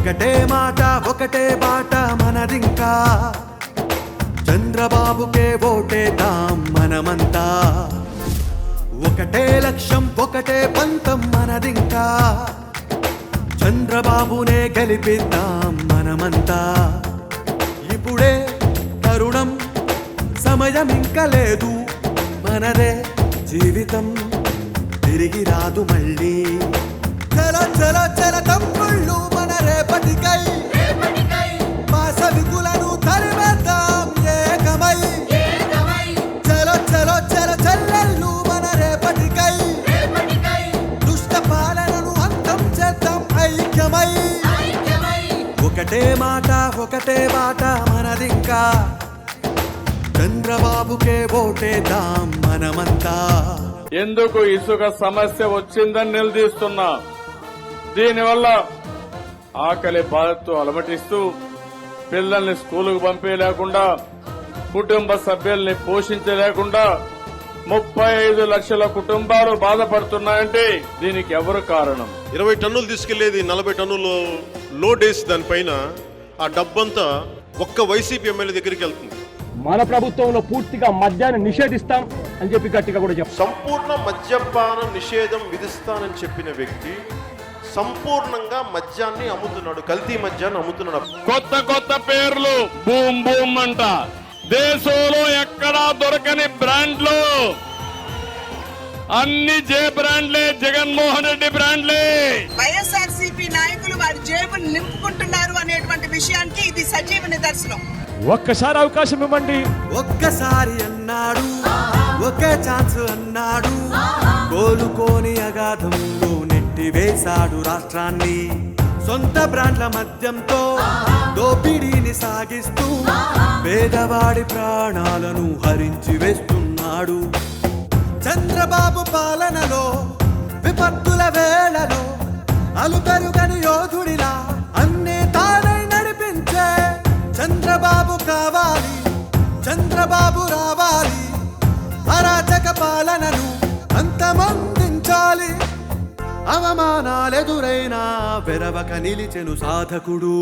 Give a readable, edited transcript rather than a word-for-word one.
ఒకటే మాట ఒకటే బాట మనదింకా, చంద్రబాబుకే ఓటేద్దాం మనమంతా. ఒకటే లక్ష్యం ఒకటే పంతం మనదింకా, చంద్రబాబునే గెలిపిద్దాం మనమంతా. ఇప్పుడే తరుణం సమయం ఇంకా లేదు, మనదే జీవితం తిరిగి రాదు మళ్ళీ. చల చల చల తమ్ముళ్ళు మన రేపటికై, పాసవికులను తరిమేద్దాం ఏకమై. చలో చలో చల చెల్లెళ్ళు మన రేపటికై, దుష్ట పాలనను అంతం చేద్దాం ఐక్యమై. ఒకటే మాట ఒకటే బాట మనదింకా, చంద్రబాబుకే ఓటేద్దాం మనమంతా. ఎందుకు ఇసుక సమస్య వచ్చిందని నిలదీస్తున్నా. దీనివల్ల ఆకలి బాధతో అలమటిస్తూ పిల్లల్ని స్కూలుకు పంపేయలేకుండా, కుటుంబ సభ్యుల్ని పోషించలేకుండా 35 లక్షల కుటుంబాలు బాధపడుతున్నాయంటే దీనికి ఎవరు కారణం? 20 టన్నులు తీసుకెళ్లేది 40 టన్నులు లోడ్ వేసి దానిపైన ఆ డబ్బంతా ఒక్క వైసీపీ ఎమ్మెల్యే దగ్గరికి వెళ్తుంది. మన ప్రభుత్వంలో పూర్తిగా మద్యాన్ని నిషేధిస్తాం అని చెప్పి గట్టిగా కూడా చెప్పారు. సంపూర్ణ మద్యపాన నిషేధం విధిస్తానని చెప్పిన వ్యక్తి సంపూర్ణంగా మద్యాన్ని అమ్ముతున్నాడు, కల్తీ మద్యాన్ని అమ్ముతున్నాడు. కొత్త కొత్త పేర్లు బూమ్ బూమ్ అంట. దేశంలో ఎక్కడా దొరకని బ్రాండ్లు, అన్ని జే బ్రాండ్లే, జగన్మోహన్ రెడ్డి బ్రాండ్లే. వైఎస్ఆర్సీపీ నాయకులు వారి జేబులు నింపుకుంటున్నారు అనేటువంటి విషయానికి ఇది సజీవ నిదర్శనం. ఒక్కసారి అవకాశం ఇవ్వండి. ఒక్కసారి అన్నాడు, ఒకే ఛాన్స్ అన్నాడు, కోలుకోని అగాధంలో నెట్టివేశాడు రాష్ట్రాన్ని. సొంత బ్రాండ్ల మద్యంతో దోపిడీని సాగిస్తూ పేదవాడి ప్రాణాలను హరించి వేస్తున్నాడు. చంద్రబాబు పాలనలో విపత్తుల వేళలో అలుపెరుగని యోధుడిలా అన్నీ తానై నడిపించే చంద్రబాబు కావాలి, చంద్రబాబు రావాలి. అరాచక పాలనను అంతమొందించాలి. అవమానాలెదురైనా వెరవక నిలిచెను సాధకుడు.